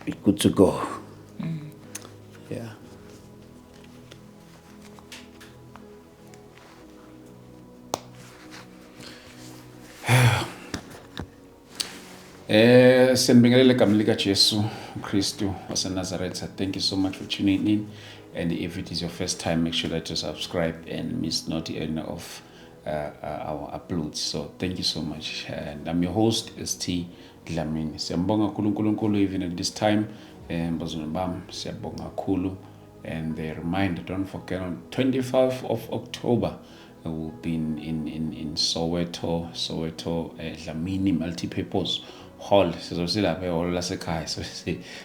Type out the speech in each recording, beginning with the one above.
be good to go. Yeah. Sembingelele egameni lika Jesu Kristu waseNazaretha. Thank you so much for tuning in. And if it is your first time, make sure that you subscribe and miss not any of our uploads. So thank you so much. And I'm your host, ST Dlamini. Siyambonga nkulu even at this time. Siyabonga kakhulu. And the reminder, don't forget, on 25th of October, we'll be in Soweto, Dlamini Multipurpose Hall. Sizosilapha ehall lasekhaya. So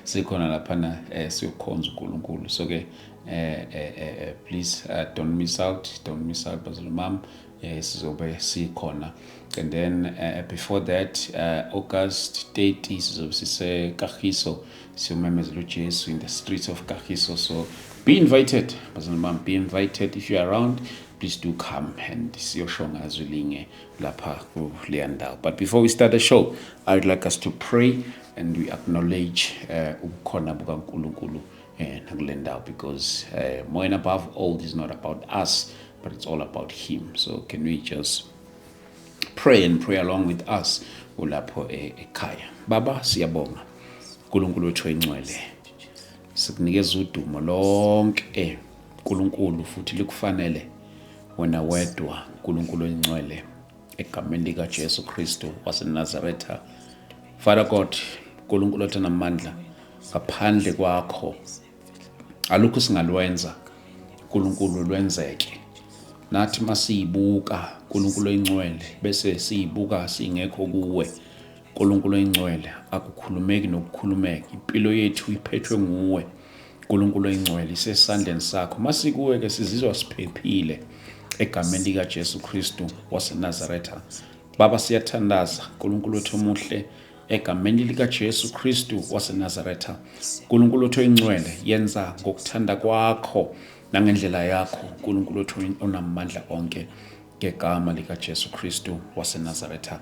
sikhona laphana siyokhonza uNkulunkulu. So please don't miss out bazalwane. Sizobe sikhona. And then before that, August 30 sizobe sise Kagiso. Siyomemezela uJesu in the streets of Kagiso. So be invited bazalwane, be invited. If you're around, please do come and siyoshonga azwilinge lapha kuleya ndawo. But before we start the show, I would like us to pray and we acknowledge ubukhona bukaNkulunkulu nakule ndawo, because more and above all, it's not about us, but it's all about Him. So can we just pray and pray along with us ulapho ekhaya. Baba, siyabonga uNkulunkulu wethu oyingcwele, sikunikeza udumo lonke uNkulunkulu, futhi likufanele wena wedwa uNkulunkulu oyingcwele, egameni lika Jesu Kristu waseNazaretha. Father God, uNkulunkulu othana amandla, ngaphandle kwakho alukho singalwenza uNkulunkulu lwenzeke. Nathi masiyibuka uNkulunkulu oyingcwele bese siyibuka singekho kuwe uNkulunkulu oyingcwele, akukhulumeki nokukhulumeka, impilo yethu iphethwe nguwe uNkulunkulu oyingcwele, isesandleni sakho. Masikuwe ke sizizwa siphephile egameni lika Jesu Kristu waseNazaretha. Baba, siyathandaza uNkulunkulu wethu omuhle, egameni lika Jesu Kristu waseNazaretha. uNkulunkulu wethu oyingcwele, yenza ngokuthanda kwakho nangendlela yakho uNkulunkulu wethu onamandla onke, ngegama lika Jesu Kristu waseNazaretha.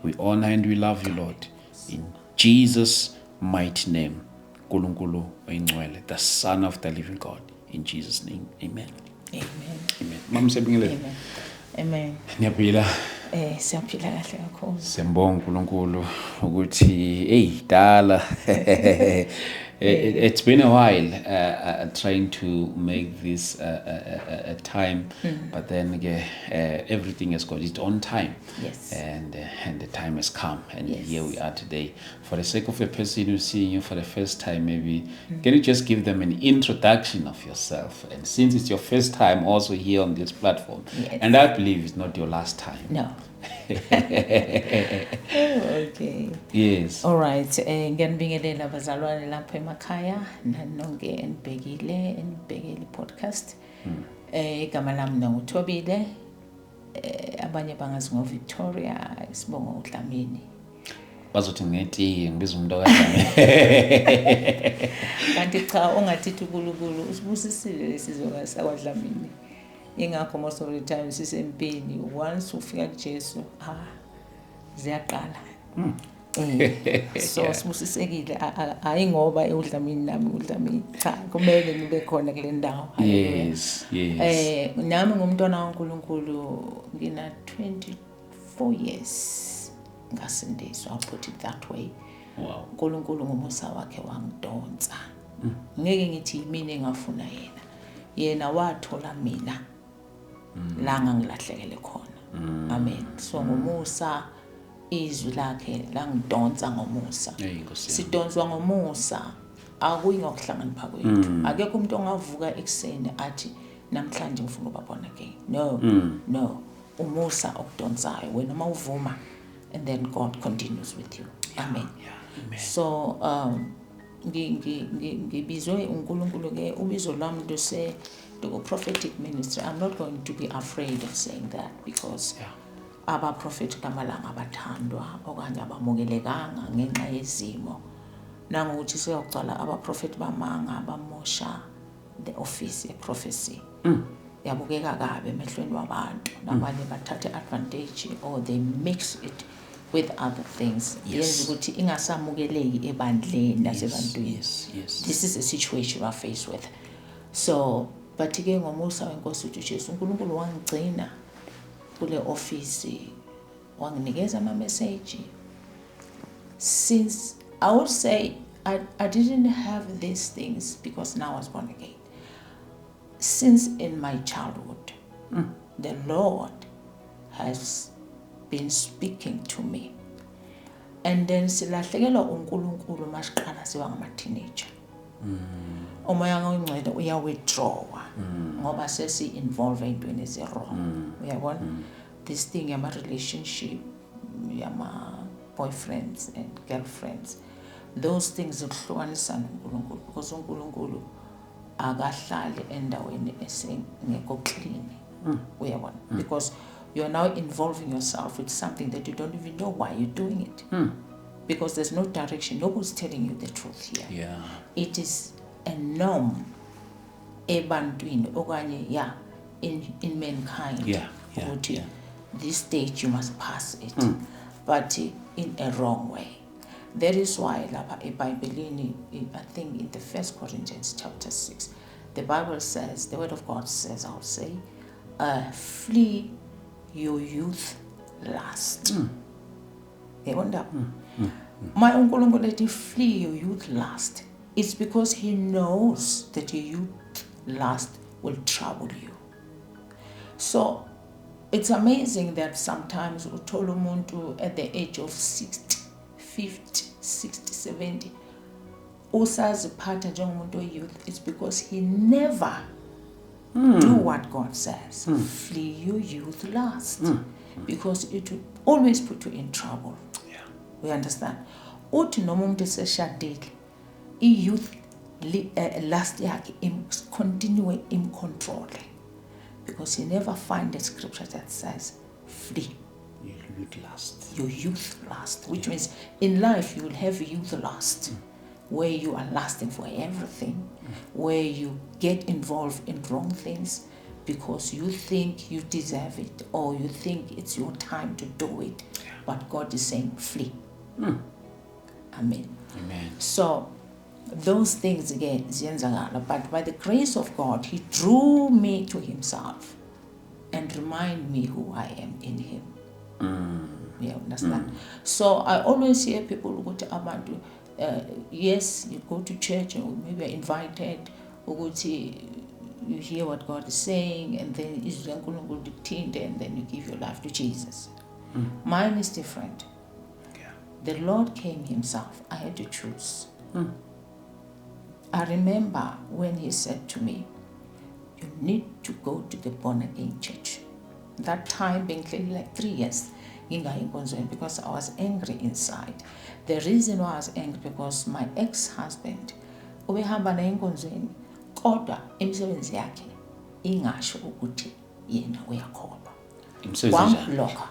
We honor and we love you, Lord, in Jesus' mighty name. uNkulunkulu oyingcwele, the Son of the living God, in Jesus' name. Amen. Amen. Amen. Mama Siyabingelele. Amen. Niyaphila? Siyaphila kahle kakhulu. Siyambonga uNkulunkulu ukuthi dala. It's been a while trying to make this a time, but then everything has got its own time. Yes. And the time has come, and here we are today. For the sake of a person who's seeing you for the first time, maybe can you just give them an introduction of yourself? And since it's your first time also here on this platform, and I believe it's not your last time. No. Okay. Yes. All right. Ngiyanibingelela abazalwane lapha emakhaya nanonke enibhekile podcast. Igama lami noThobile. Abanye bangazi ngoVictoria, sibonga uDlamini. Bazothi ngeti ngibiza umuntu kaDlamini. Kanti cha ongathithi uNkulunkulu usibusisile lesizwe sakwaDlamini. Ingakho most of the time sisempini, once ufika kuJesu ziyaqala. So sibusisekile, hayi ngoba uDlamini nami uDlamini, cha kumele nibe khona kule ndawo. Yes. Nami ngumntwana kaNkulunkulu, ngina 24 years ngasindiswa, I'll put it that way. Wow. uNkulunkulu ngomusa wakhe wangidonsa. Ngeke ngithi mina engafuna yena wathola mina la ngangilahlekele khona. Amen. So ngomusa izwi lakhe langidonsa ngomusa. Sidonswa ngomusa, akuyi ngokuhlangana phakathi kwethu. Akekho umuntu ongavuka ekseni athi namhlanje ngifuna ukuba born again. No. Umusa okudonsayo wena mawuvuma, and then God continues with you. Amen. Amen. So ngibizwe uNkulunkulu ke ubizo lwami lose the prophetic ministry. I'm not going to be afraid of saying that, because aba prophet kamalanga abathandwa okanye abamukelekanga ngenxa yezimo. Nangokuthi siyokucala aba prophet bamanga bamosha the office of prophecy. Yabukeka kabe emehlweni wabantu, nabanye bathathe advantage or they mix it with other things. Yes. Yenza ukuthi ingasamukeleki ebandleni nasebantwini. Yes. This is a situation we are faced with. So, but ke ngomusa wenkosi uJesu Jesu uNkulunkulu wangigcina kule office, wanginikeza ama message. Since I would say I didn't have these things because now I was born again. Since in my childhood, the Lord has been speaking to me. And then silahlekelwa uNkulunkulu masiqala siba ngama-teenager. Umoya ngongcwele uya-withdrawa ngoba sesi-involve ey'ntweni ezi-wrong. Uyabona? This thing yama-relationship, yama-boyfriends and girlfriends, those things zikuhlukanisa noNkulunkulu because uNkulunkulu akahlali endaweni esengekho clean. Uyabona? Because you're now involving yourself with something that you don't even know why you're doing it. Because there's no direction. Nobody's telling you the truth here. Yeah. It is a norm ebantwini okanye in mankind. Yeah. This stage you must pass it, but in a wrong way. That is why lapha eBhayibhelini, I think in the 1 Corinthians chapter 6, the Bible says, the word of God says, I'll say, flee your youth lust. Yabona? My uNkulunkulu let you flee your youth lust. It's because he knows that your youth lust will trouble you. So it's amazing that sometimes uthola umuntu at the age of 60, 50, 60, 70 usaziphatha njengomuntu we-youth. It's because he never do what God says. Flee your youth lust. Because it will always put you in trouble. Yeah. We understand. Uthi noma umuntu eseshadile, i-youth lust yakhe continue control. Because you never find a scripture that says flee your youth lust, which means in life you will have youth lust, where you are lusting for everything, where you get involved in wrong things because you think you deserve it or you think it's your time to do it. But God is saying flee. Amen. So those things again, but by the grace of God, he drew me to himself and remind me who I am in him. You understand? So I always hear people go to Abantu, yes, you go to church or maybe you're invited, or you hear what God is saying, and then and then you give your life to Jesus. Mine is different. The Lord came himself. I had to choose. I remember when he said to me, you need to go to the born again church. That time being clearly like 3 years, because I was angry inside. The reason why I was angry because my ex-husband, ubehamba na enkonzweni, kodwa imisebenzi yakhe ingasho ukuthi yena uyakholwa. Kwamloka.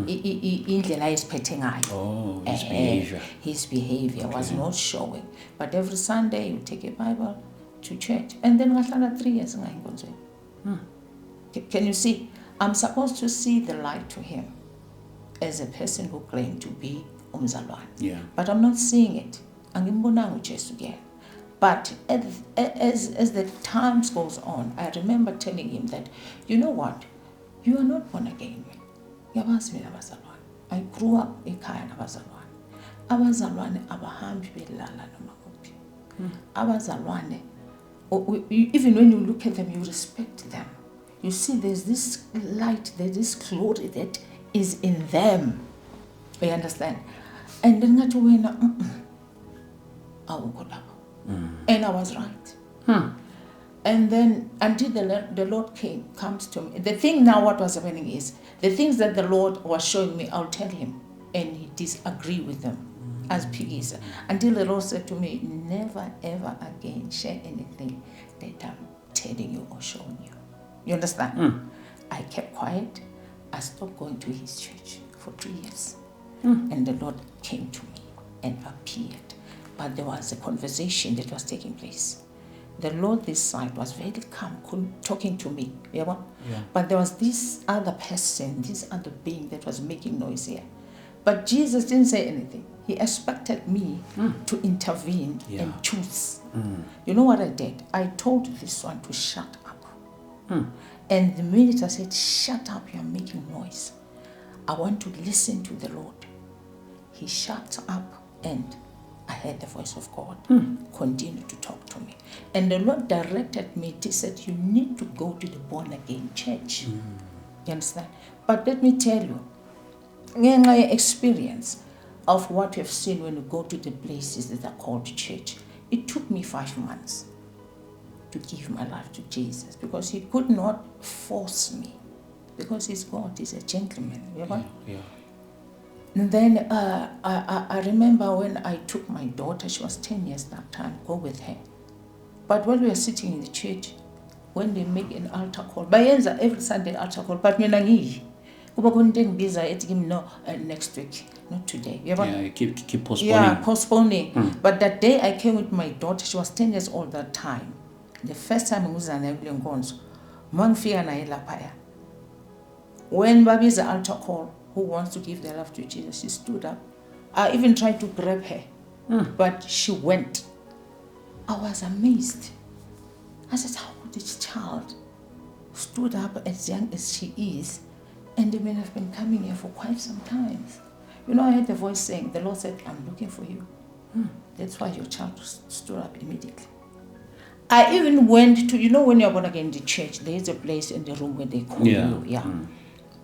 Indlela ayiziphethe ngayo. His behavior was not showing. But every Sunday you take a Bible to church. And then ngahlala 3 years ngayikonzweni. Can you see? I'm supposed to see the light to him as a person who claimed to be umzalwane. Yeah. But I'm not seeing it. Angimbonanga uJesu again. But as the times goes on, I remember telling him that, you know what? You are not born again. I grew up ekhaya nabazalwane. Abazalwane abahambi belala noma kuphi. Abazalwane, even when you look at them, you respect them. You see, there's this light, there's this glory that is in them. You understand? And then ngathi wena awukho lapho. And I was right. And then until the Lord comes to me. The thing now, what was happening is, the things that the Lord was showing me, I'll tell him, and he disagree with them as piggies. Until the Lord said to me, never ever again share anything that I'm telling you or showing you. You understand? I kept quiet. I stopped going to his church for 2 years. And the Lord came to me and appeared. But there was a conversation that was taking place. The Lord this side was very calm, talking to me. Yeah. But there was this other person, this other being that was making noise here. But Jesus didn't say anything. He expected me to intervene and choose. You know what I did? I told this one to shut up. And the minute I said, shut up, you're making noise. I want to listen to the Lord. He shut up and I heard the voice of God continue to talk to me. And the Lord directed me. He said, you need to go to the born-again church. You understand? But let me tell you, ngenxa experience of what you've seen when you go to the places that are called church, it took me 5 months to give my life to Jesus because he could not force me because he's God, he's a gentleman. Yeah. And then I remember when I took my daughter, she was 10 years that time, go with her. But when we were sitting in the church, when they make an altar call, bayenza every Sunday altar call, but mina ngiyi. Kuba konke engibiza ethi kimi no next week, not today. Yeah, keep postponing. Yeah, postponing. But that day I came with my daughter, she was 10 years old that time. The first time ngiza naye kule nkonzo, mangifika naye lapha. When babiza altar call, who wants to give their life to Jesus, she stood up. I even tried to grab her, but she went. I was amazed. I said, how could this child stood up as young as she is, and the men have been coming here for quite some time. You know, I heard the voice saying, the Lord said, I'm looking for you. That's why your child stood up immediately. I even went to, you know, when you're born again in the church, there's a place in the room where they call you. Yeah.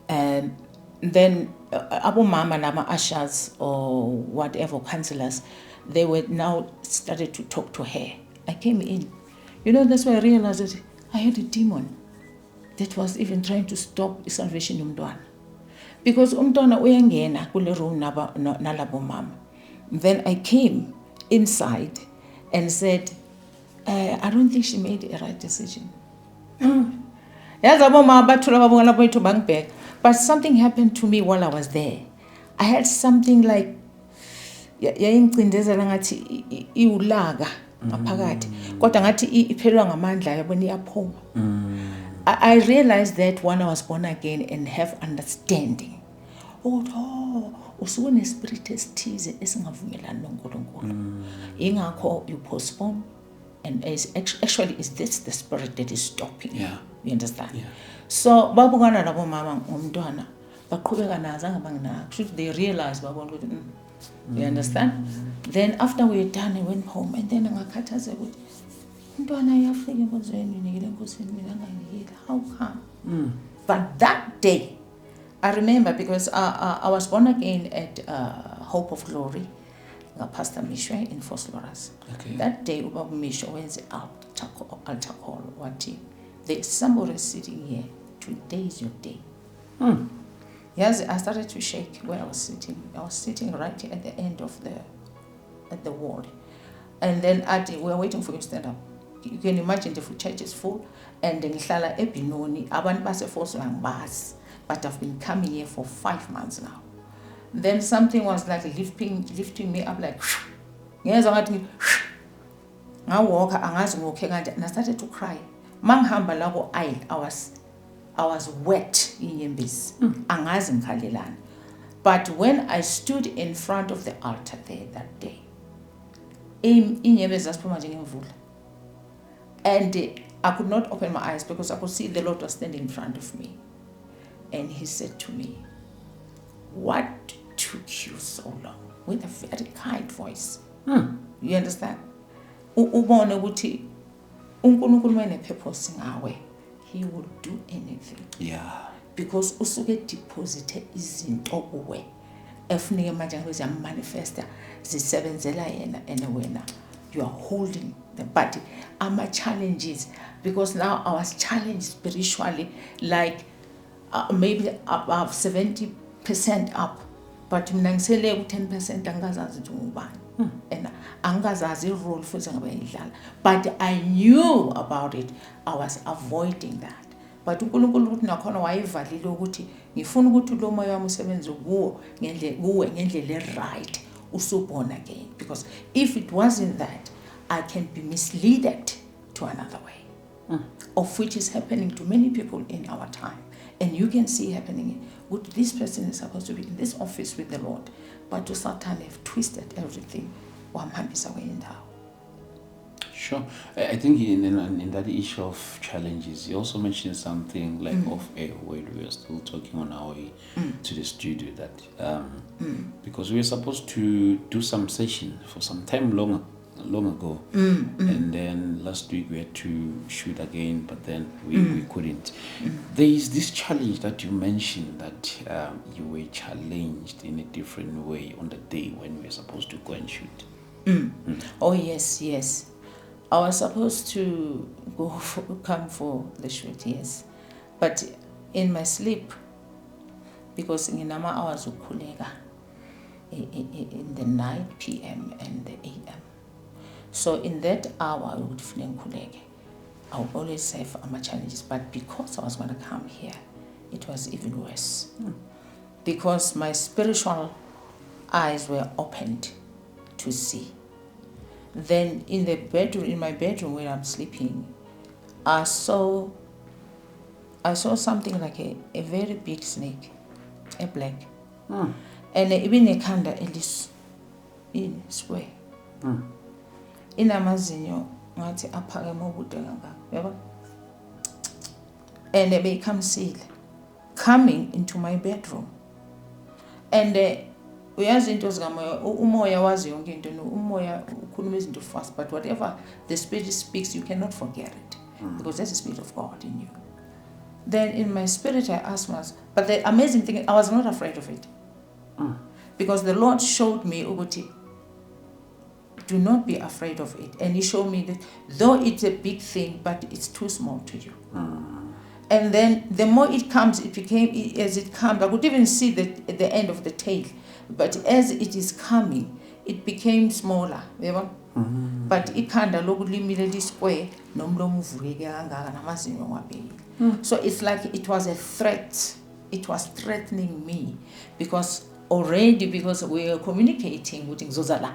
And then Abu Mama and Ama Ushers or whatever, counselors, they were now started to talk to her. I came in. You know, that's why I realized that I had a demon that was even trying to stop the salvation yomntwana. Because umntwana uyangena kule room nalabo mama. Then I came inside and said, I don't think she made a right decision. But something happened to me while I was there. I had something like yayingcindezela ngathi iulaga ngaphakathi kodwa ngathi iphelwa ngamandla yabona iyaphuma. I realized that when I was born again and have understanding. Usuke spirit esithize esingavumelani noNkulunkulu. Ingakho you postpone, and actually is this the spirit that is stopping you. You understand? Yeah. So babukana labo mama ngomntwana baqhubeka nazo angabangina. Should they realize babona ukuthi you understand? Then after we were done, I went home and then ngakhathaza ukuthi umntwana yafika enkonzweni unikile enkosini mina ngangiyila. How come? But that day I remember because I was born again at Hope of Glory, Pastor Mishwe in Phosphorus. Okay. That day, Ubaba Mishwe went altar call. There's somebody sitting here. Today is your day. Yes, I started to shake where I was sitting. I was sitting right at the end of the wall. And then we were waiting for you to stand up. You can imagine the church is full. And then ngihlala eBinoni, abantu baseFoso angibasi. But I've been coming here for 5 months now. Then something was like lifting me up like, and I started to cry. Manghamba labo I was wet in Yembis. But when I stood in front of the altar there that day, and I could not open my eyes because I could see the Lord was standing in front of me. And he said to me, what took you so long? With a very kind voice. You understand? Ubone ukuthi uNkulunkulu mane purpose ngawe, he will do anything. Yeah. Because usuke deposit izinto kuwe efuneke manje ngeze manifesta zisebenzela yena and wena you are holding the body. Ama challenges because now I was challenged spiritually like maybe above 70% up, but mina ngisele 10% angazazi ukuthi ngubani and angazazi role futhi ngabayidlala, but I knew about it. I was avoiding that, but uNkulunkulu ukuthi nakhona wayivalile ukuthi ngifuna ukuthi lo moya wami usebenze ngendlela right usubona again, because if it wasn't that I can be misled to another way, of which is happening to many people in our time. And you can see happening, this person is supposed to be in this office with the Lord, but to Satan have twisted everything. Sure. I think in that issue of challenges, you also mentioned something like off air while we were still talking on our way to the studio that because we were supposed to do some session for some time long ago, and then last week we had to shoot again, but then we couldn't. There is this challenge that you mentioned that you were challenged in a different way on the day when we were supposed to go and shoot. Oh yes. I was supposed to come for the shoot, yes. But in my sleep, because nginama hours ukukhuleka in the 9 p.m. and the a.m. So in that hour, I would feel ngikhuleke. I would always have my challenges. But because I was going to come here, it was even worse. Because my spiritual eyes were opened to see. Then in my bedroom where I'm sleeping, I saw something like a very big snake, a black, and even a kanda elis in square. In amazinyo ngathi aphakeme ubude kangaka, yabo? And they become seal coming into my bedroom. And uyazi into zikamoya, umoya wazi yonke into, umoya ukhuluma izinto fast, but whatever the spirit speaks, you cannot forget it, because that's the spirit of God in you. Then in my spirit I asked myself, but the amazing thing, I was not afraid of it, because the Lord showed me, Uguti, do not be afraid of it. And He showed me that though it's a big thing, but it's too small to you. And then the more it comes, as it comes, I could even see the end of the tail. But as it is coming, it became smaller. But ikhanda lokulimile lisquare nomlomo uvuleke kangaka namazinyo ngwabhekile. So it's like it was a threat. It was threatening me because we are communicating with ngizozala.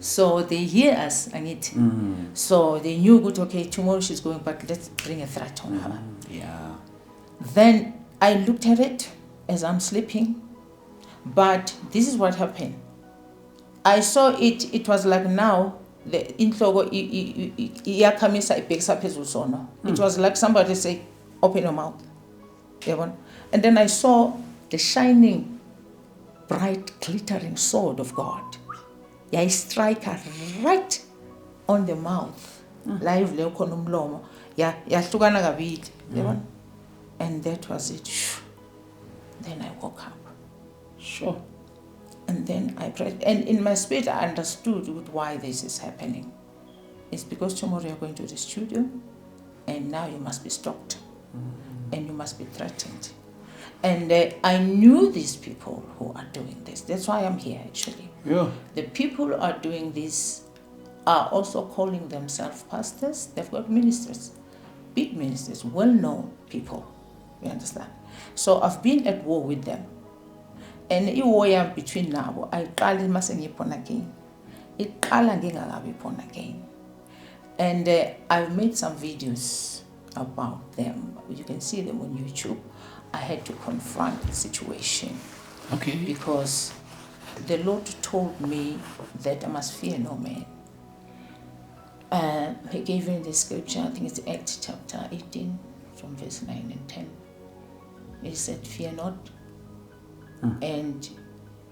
So they hear us and so they knew good, okay, tomorrow she's going, but let's bring a threat on her. Then I looked at it as I'm sleeping. But this is what happened. I saw it. It was like now the inhlogo iyakamisa ibhekisa phezulu sona. It was like somebody say, "Open your mouth." And then I saw the shining, bright, glittering sword of God. I strike her right on the mouth. Live le khona umlomo. Yahlukana kabili. And that was it. Then I woke up. Sure. And then I prayed. And in my spirit, I understood why this is happening. It's because tomorrow you're going to the studio, and now you must be stopped. And you must be threatened. And I knew these people who are doing this. That's why I'm here, actually. Yeah. The people who are doing this are also calling themselves pastors. They've got ministers, big ministers, well-known people. You understand? So I've been at war with them. And iwar between nabo ayiqala mase ngiphona again. Iqala ngingakabi phona again. And I've made some videos about them. You can see them on YouTube. I had to confront the situation. Okay. Because the Lord told me that I must fear no man. He gave me the scripture, I think it's Acts chapter 18, from verse 9 and 10. He said, fear not, and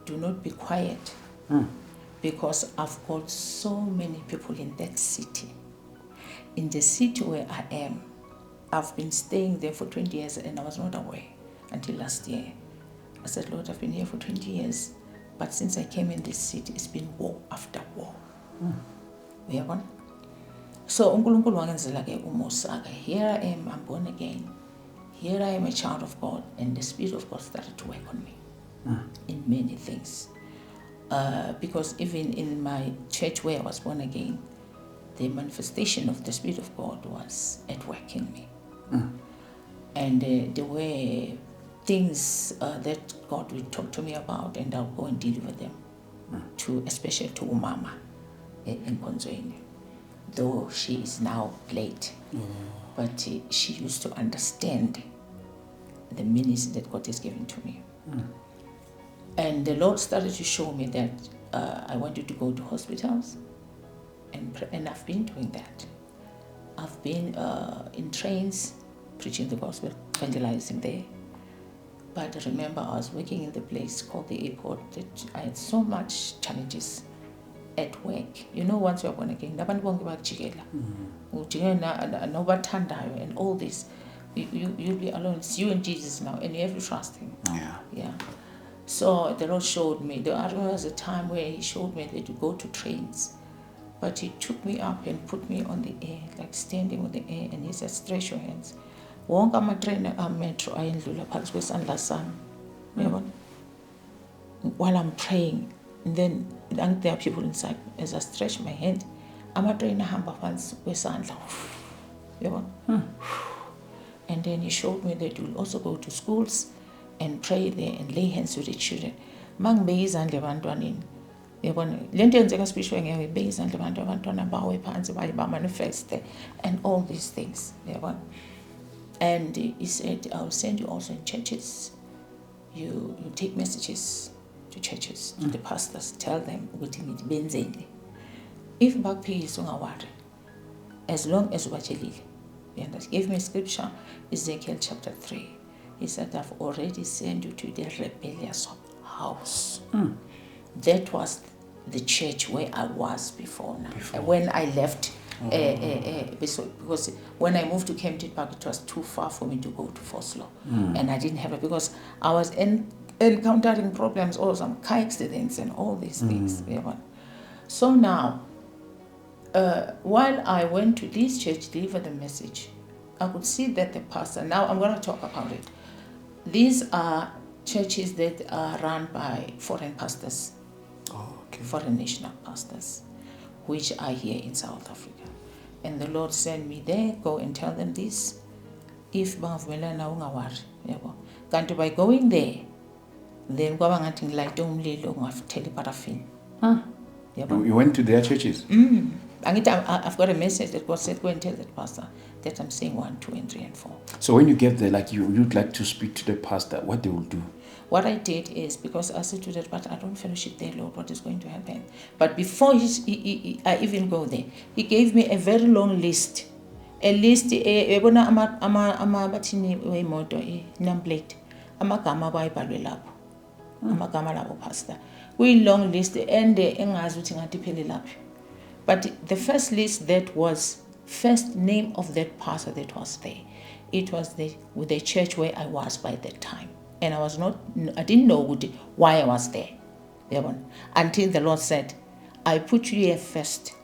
do not be quiet, because I've got so many people in that city. In the city where I am, I've been staying there for 20 years and I was not aware until last year. I said, Lord, I've been here for 20 years, but since I came in this city, it's been war after war. Uyabona? So uNkulunkulu wangenzela ke umusa. Here I am, I'm born again. Here I am a child of God, and the Spirit of God started to work on me in many things. Because even in my church where I was born again, the manifestation of the Spirit of God was at work in me. And there were things that God would talk to me about, and I'll go and deliver them, especially to Umama in Konzweni, though she is now late. But she used to understand the ministry that God has given to me. And the Lord started to show me that I wanted to go to hospitals, and I've been doing that. I've been in trains, preaching the gospel, evangelizing there. But I remember I was working in the place called the airport that I had so much challenges at work. You know, once you're born again, and all this, you'll be alone. It's you and Jesus now, and you have to trust Him. Yeah. So the Lord showed me. There was a time where He showed me that to go to trains, but He took me up and put me on the air, like standing on the air, and He said, "Stretch your hands." Wonke amatrain metro ayendlula phansi kwesandla sami. Uyabona? While I'm praying, and then there are people inside. As I stretch my hand, amatrain ahamba phansi kwesandla. Uyabona? And then He showed me that you'll also go to schools and pray there and lay hands with the children. Mangibeka izandla ebantwaneni. Uyabona? Lento yenzeka spiritual ngeke beka izandla abantwana bawe phansi baye ba manifest and all these things. Uyabona? And He said, "I'll send you also in churches. You take messages to churches, to the pastors, tell them ukuthi ngithi benzeni. If bakuphikisa ungawari, as long as ubatshelile." And He gave me a scripture, Ezekiel chapter 3. He said, "I've already sent you to the rebellious house." That was the church where I was before now. When I left, because when I moved to Capitec Bank, it was too far for me to go to Oslo. And I didn't have it because I was encountering problems, or some car accidents and all these things. So now, while I went to this church, deliver the message, I could see that the pastor, now I'm going to talk about it. These are churches that are run by foreign pastors, foreign national pastors, which are here in South Africa. And the Lord sent me there, go and tell them this. If bangavumelana ungawari, yabo. Kanti by going there, then kwaba ngathi ngilayite umlilo ungatheli paraffin. You went to their churches? I've got a message that God said, go and tell that pastor that I'm saying 1, 2, and 3, and 4. So when you get there, like you'd like to speak to the pastor, what they will do? What I did is, because I said to that, but I don't fellowship there, Lord, what is going to happen? But before I even go there, He gave me a very long list. A list, ebona ama bathini wemoto numplate. Amagama bayibhalwe lapho. Amagama labo pastor. We long list and engazi ukuthi ngathi phele lapho. But the first list that was first name of that pastor that was there, it was with the church where I was by that time. And I didn't know why I was there. Until the Lord said, I put you here first,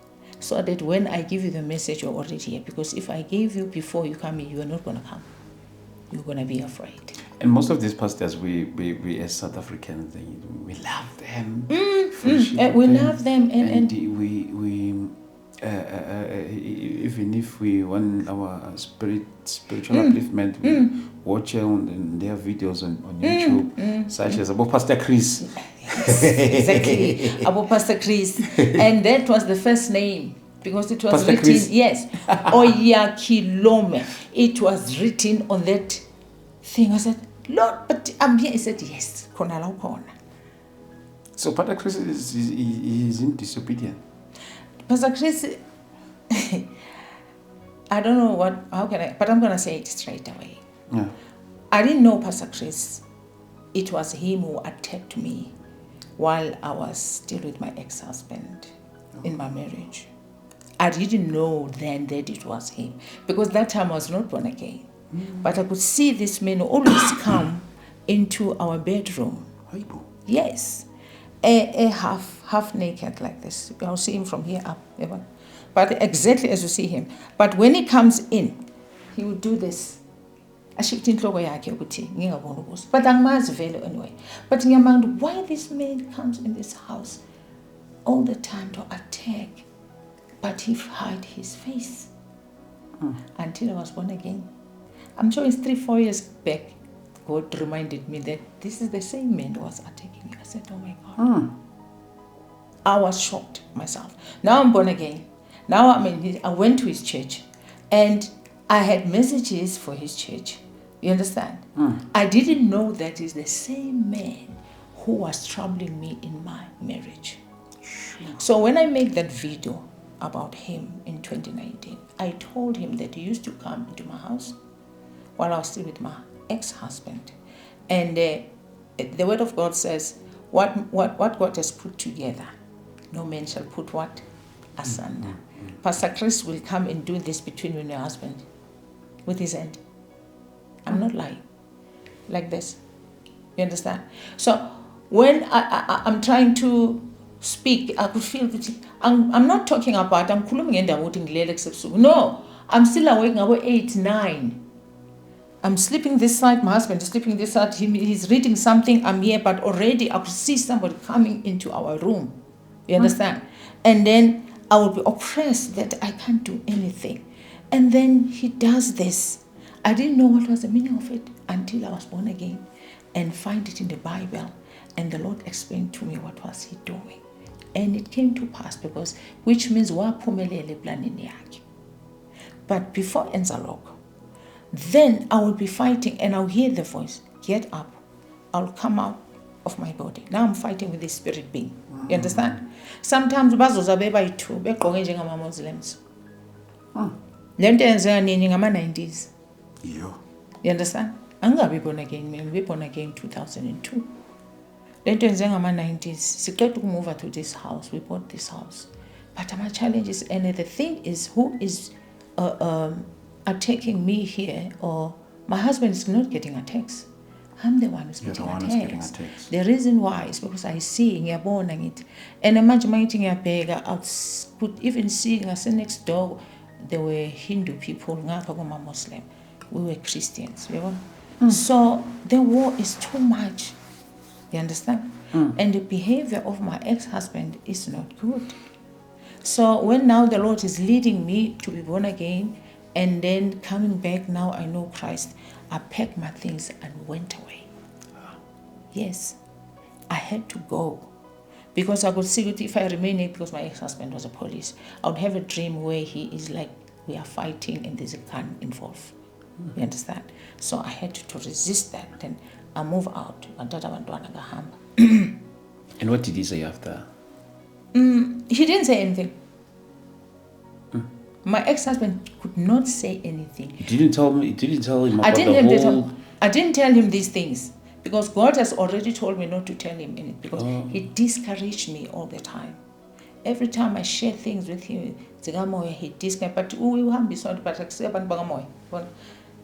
so that when I give you the message, you're already here. Because if I gave you before you come here, you are not going to come. You're going to be afraid. And most of these pastors, we as South Africans, we love them. We love them. And we even if we want our spiritual upliftment, we watch on their videos on YouTube, such as about Pastor Chris. Yes, exactly. About Pastor Chris. And that was the first name, because it was Pastor written, Chris. Yes, Oyakilome. It was written on that thing. I said, Lord, but I'm here. He said, yes. So Pastor Chris is in disobedience. Pastor Chris, I don't know but I'm going to say it straight away. Yeah. I didn't know Pastor Chris. It was him who attacked me while I was still with my ex-husband in my marriage. I didn't know then that it was him, because that time I was not born again. But I could see this man always come into our bedroom. Yes. A half naked like this. I'll see him from here up. But exactly as you see him. But when he comes in, he would do this. But angimazi vele anyway. But ngiyamanga, why this man comes in this house all the time to attack, but he hide his face until I was born again. I'm sure it's 3-4 years back, God reminded me that this is the same man who was attacking me. I said, oh my God. I was shocked myself. Now I'm born again. Now I went to his church, and I had messages for his church You understand? I didn't know that is the same man who was troubling me in my marriage. So when I made that video about him in 2019, I told him that he used to come into my house while I was still with my ex-husband. And the word of God says, what God has put together, no man shall put what? Asunder. Pastor Chris will come and do this between you and your husband with his hand. I'm not lying. Like this. You understand? So when I'm trying to speak, I could feel that I'm not talking about, I'm no, I'm still awake about 8, 9. I'm sleeping this side, my husband is sleeping this side, he's reading something, I'm here, but already I could see somebody coming into our room. You understand? And then I will be oppressed that I can't do anything. And then he does this. I didn't know what was the meaning of it until I was born again and find it in the Bible. And the Lord explained to me what was he doing. And it came to pass because, which means waphumelele planini yakhe. But before enzalok, then I will be fighting and I'll hear the voice, get up. I'll come out of my body. Now I'm fighting with this spirit being. You understand? Sometimes bazoza bebayi-2 begqoke njengama-Muslims. Le nto yenzeka nini ngama-90s. You understand? Angabi born again, mina ngibe born again in 2002. Le nto yenzeka ngama-90s. Siqeda ukumove to this house. We bought this house. But my challenge is, and the thing is, who is attacking me here, or my husband is not getting attacks. I'm the one who's getting attacks. The reason why is because I see, ngiyabona it, and imagine my eating I could even see next door there were Hindu people, ngapha Muslim. We were Christians. So the war is too much. You understand? And the behavior of my ex-husband is not good. So when now the Lord is leading me to be born again, and then coming back, now I know Christ, I packed my things and went away. Yes, I had to go. Because I could see it if I remain here, because my ex-husband was a police, I would have a dream where he is like, we are fighting and there's a gun involved. You understand? So I had to resist that. Then I move out. And what did he say after? He didn't say anything. My ex-husband could not say anything. You didn't tell him about the whole... I didn't tell him these things because God has already told me not to tell him anything because he discouraged me all the time. Every time I share things with him, he discouraged. But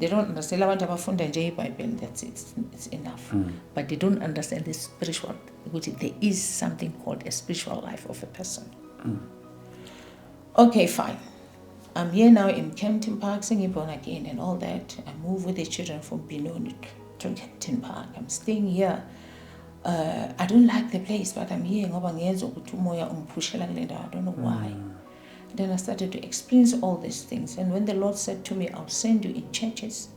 they don't understand. That's it. It's enough. But they don't understand the spiritual. There is something called a spiritual life of a person. Okay, fine. I'm here now in Kempton Park, singing born again and all that. I moved with the children from Benoni to Kempton Park. I'm staying here. I don't like the place, but I'm here. I don't know why. Then I started to experience all these things. And when the Lord said to me, I'll send you in churches,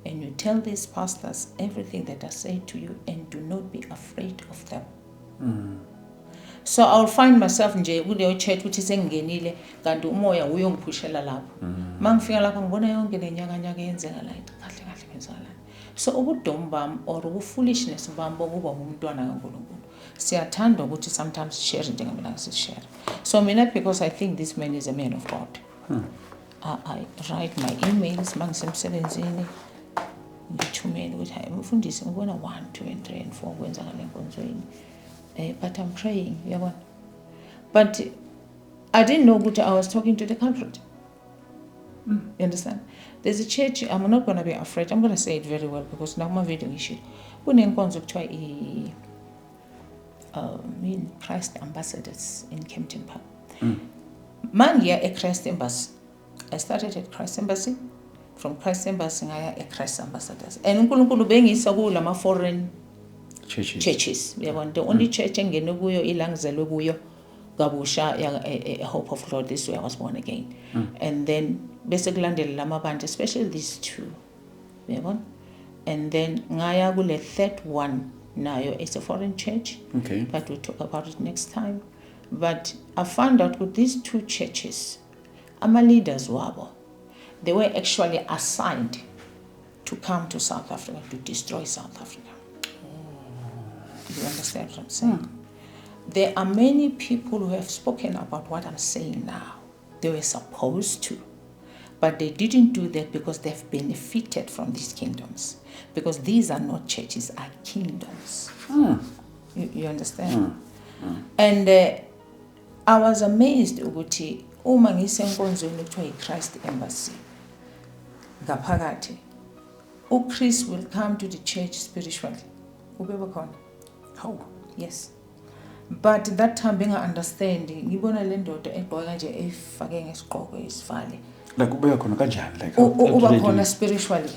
and you tell these pastors everything that I say to you, and do not be afraid of them. So I'll find myself in kuleyo church which is engingenile kanti umoya uyongiphushela lapho. Mangifika lapha ngibona yonke le nyaka yenzeka la kahle ngenzeka la. So ubudomu bami or ubufoolishness bami bokuba umntwana kaNkulunkulu siyathanda ukuthi sometimes share njengamina ngisishare. So mina, because I think this man is a man of God, I write my emails mangisemsebenzini ngithumela ukuthi hayi umfundisi ngibona 1 2 and 3 and 4 kwenzakala enkonzweni. But I'm praying, but I didn't know that I was talking to the culprit. You understand? There's a church, I'm not going to be afraid, I'm going to say it very well because now my video issue. Kunenkonzo kuthiwa Christ ambassadors in Kempton Park. Mangiya e Christ Embassy. I started at Christ Embassy. From Christ Embassy ngaya e Christ ambassadors. And uNkulunkulu bengisa kula ma foreign churches. The only church engene kuyo ilangizelwe kuyo kabusha a Hope of Lord. This way I was born again. And then bese kulandela lamabandla, especially these two. And then ngaya kule third one nayo, it's a foreign church. Okay. But we'll talk about it next time. But I found out with these two churches, ama leaders wabo, they were actually assigned to to come to South Africa to destroy South Africa. Do you understand what I'm saying? There are many people who have spoken about what I'm saying now. They were supposed to, but they didn't do that because they've benefited from these kingdoms. Because these are not churches, are kingdoms. You understand? And I was amazed ukuthi uma ngisenkonzweni ekuthiwa yiChrist Embassy ngaphakathi uChris will come to the church spiritually. Ubeba khona? How? Yes. But that time being understand ngibona le ndoda egqoka kanje efake ngesigqoko esivale. Like ubeka khona kanjani like uba khona spiritually.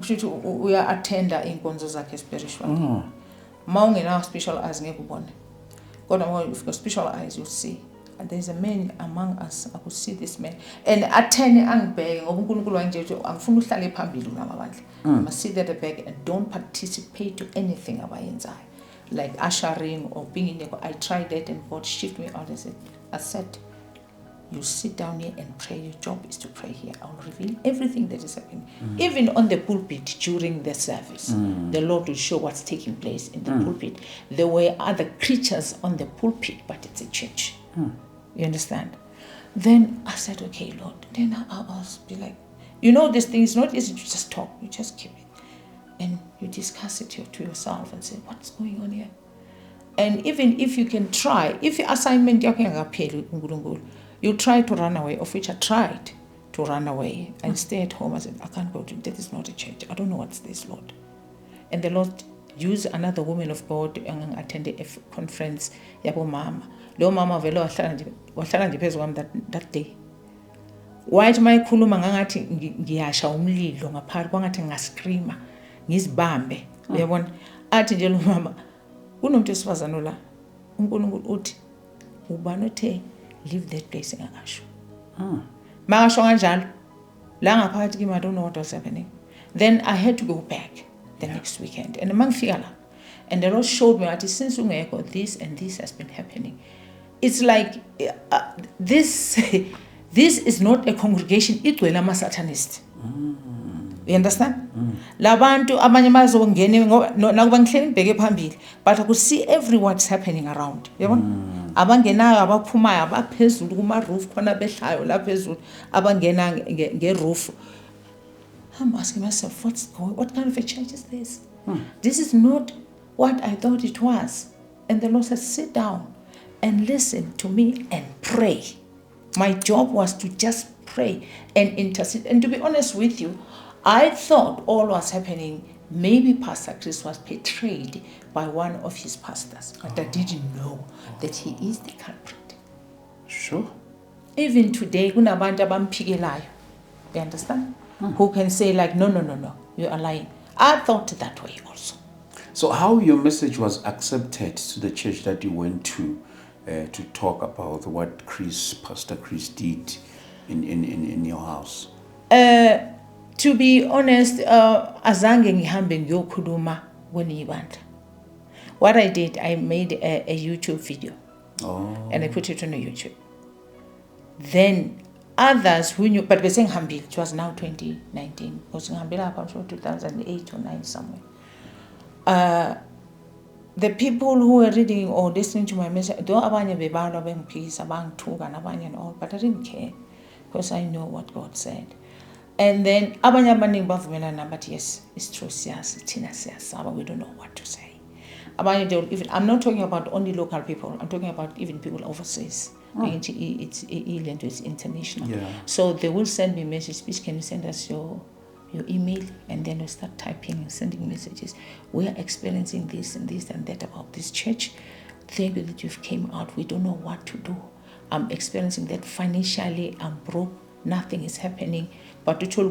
Ushithi uya attenda inkonzo zakhe spiritually. Maungena special eyes ngeke ubone. Kodwa if you special eyes you see. And there's a man among us, I could see this man. And attend angibheke ngoba uNkulunkulu wanje angifuna uhlale phambili ngamabandla. I must sit at the back and don't participate to anything abayenzayo. Like ushering or being in the I tried that and God shifted me out. I said, you sit down here and pray. Your job is to pray here. I'll reveal everything that is happening. Even on the pulpit during the service, the Lord will show what's taking place in the pulpit. There were other creatures on the pulpit, but it's a church. You understand? Then I said, okay, Lord. Then I'll be like, you know, this thing is not easy to just talk. You just keep it. And you discuss it to yourself and say, what's going on here? And even if you can try, if your assignment, you try to run away, of which I tried to run away and stay at home. I said, I can't go to, that is not a church. I don't know what's this, Lord. And the Lord used another woman of God and attended a conference, yabo mama. Lo mama vele wahlala nje phezu kwami that day. Wathi mayikhuluma ngangathi ngiyasha umlilo ngaphakathi kwangathi ngascreama ngizibambe. Uyabona? Athi nje lo mama kunomuntu esifazana la. uNkulunkulu uthi ubani othe leave that place ngakasho. Makasho kanjalo la ngaphakathi kimi I don't know what was happening. Then I had to go back the next weekend. And mangifika la and the Lord showed me that since ungekho this and this has been happening. It's like this is not a congregation, igcwele ama-Satanist. You understand? Labantu abanye bazongena nakuba ngihleli ngibheke phambili, but I could see every what's happening around. Yabona? Abangenayo abaphumayo abaphezulu kuma roof khona behlayo la phezulu abangena nge-roof. I'm asking myself, what kind of a church is this? This is not what I thought it was. And the Lord said, sit down and listen to me and pray. My job was to just pray and intercede. And to be honest with you, I thought all was happening, maybe Pastor Chris was betrayed by one of his pastors. But I didn't know that he is the culprit. Sure. Even today, kunabantu abamphikelayo. You understand? Who can say like, no, you are lying. I thought that way also. So how your message was accepted to the church that you went to talk about what Pastor Chris did in your house? To be honest, azange ngihambe ngiyokhuluma kwenye ibandla. What I did, I made a YouTube video. And I put it on YouTube. Then others who knew, but besengihambile, it was now 2019. Because ngihambile about 2008 or 9 somewhere. The people who were reading or listening to my message, though abanye bebalwa bengiphikisa bangithuka nabanye and all, but I didn't care because I know what God said. And then abanye abaningi bavumelana, but yes, it's true, thina siyasaba, we don't know what to say. Abanye, even, I'm not talking about only local people, I'm talking about even people overseas. It's international. Yeah. So they will send me messages, please can you send us your email, and then we start typing and sending messages. We are experiencing this and this and that about this church. Thank you that you've came out. We don't know what to do. I'm experiencing that financially. I'm broke. Nothing is happening. But you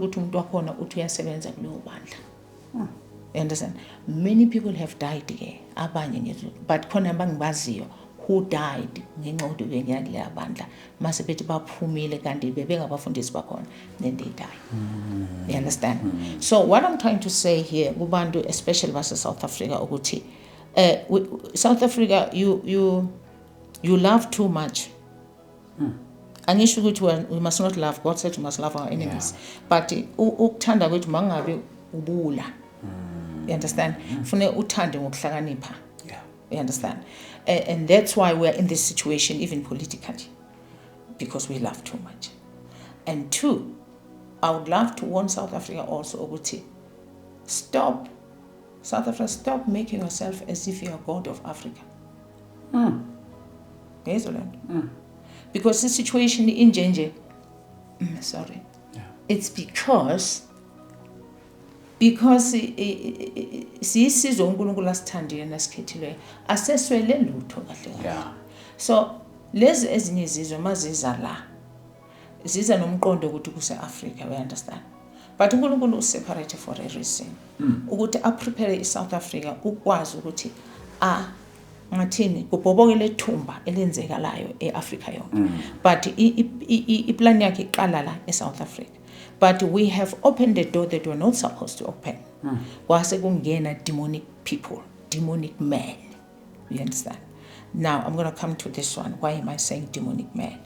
understand? Many people have died here. But who died then they die. You understand? So what I'm trying to say here, especially versus South Africa, South Africa, you love too much. angisho ukuthi we must not love. God said we must love our enemies. But ukuthanda kwethu mangabe ubula. You understand? Fune uthande ngokuhlakanipha. You understand? And that's why we are in this situation, even politically, because we love too much. And two, I would love to warn South Africa also, Oguti, stop, South Africa, stop making yourself as if you are God of Africa. Yes, because the situation in Genje, it's because siyisizwe uNkulunkulu asithandile nasikhethile aseswele lutho kahle. So lezi ezinye izizwe maziza la ziza nomqondo ukuthi kuse Africa, we understand, but uNkulunkulu separate for a reason ukuthi a prepare iSouth Africa ukwazi ukuthi ngathini kubhobokele thumba elenzekalayo eAfrica yonke. But iplan yakhe iqala la eSouth Africa. But we have opened the door that we're not supposed to open. Kwase kungena demonic people, demonic men. You understand? Now, I'm going to come to this one. Why am I saying demonic man?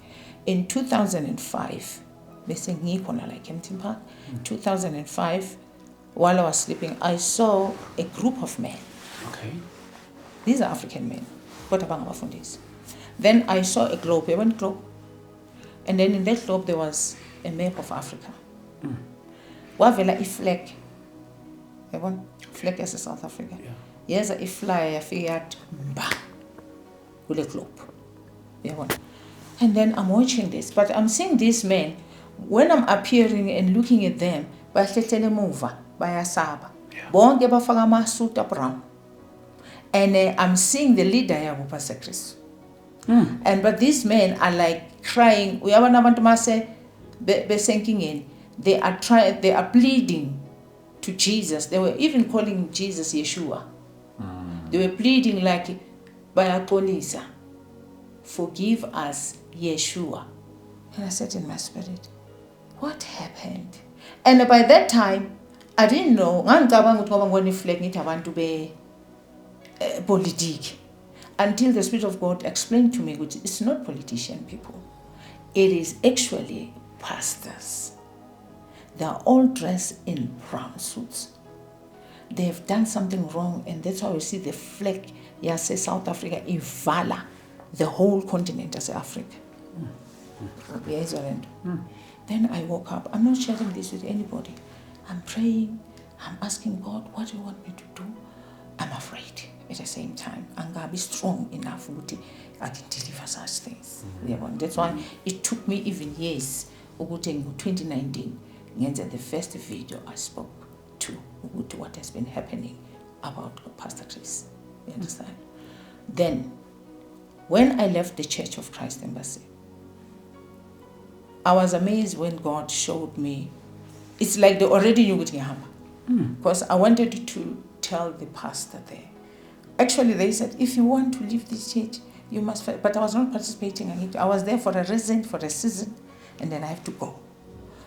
In 2005, like 2005, while I was sleeping, I saw a group of men. Okay. These are African men. Then I saw a globe, a globe. And then in that globe, there was a map of Africa. Wavela a flag. Flag as South Africa. Yes, a fly, a fiat, with a globe. And then I'm watching this, but I'm seeing these men, when I'm appearing and looking at them, by Mova, by Asaba, Bonge Bafagama Suta Brown. And I'm seeing the leader, Pastor Chris. And but these men are like crying. We have to say, be sinking in. They are pleading to Jesus. They were even calling Jesus Yeshua. They were pleading like, Bayakolisa, forgive us, Yeshua. And I said in my spirit, what happened? And by that time, I didn't know. Politique. Until the Spirit of God explained to me, which it's not politician people. It is actually pastors. They are all dressed in brown suits. They have done something wrong, and that's why we see the flag, say South Africa, Ivala, the whole continent as Africa. Yes, Then I woke up. I'm not sharing this with anybody. I'm praying. I'm asking God, what do you want me to do? I'm afraid at the same time. I'm going to be strong enough that I can deliver such things. That's why it took me even years. In 2019, the first video I spoke to what has been happening about Pastor Chris. You understand? Then, when I left the Church of Christ Embassy, I was amazed when God showed me. It's like they already knew what happened. Because I wanted to tell the pastor there. Actually, they said, if you want to leave this church, you must. But I was not participating in it. I was there for a reason, for a season, and then I have to go.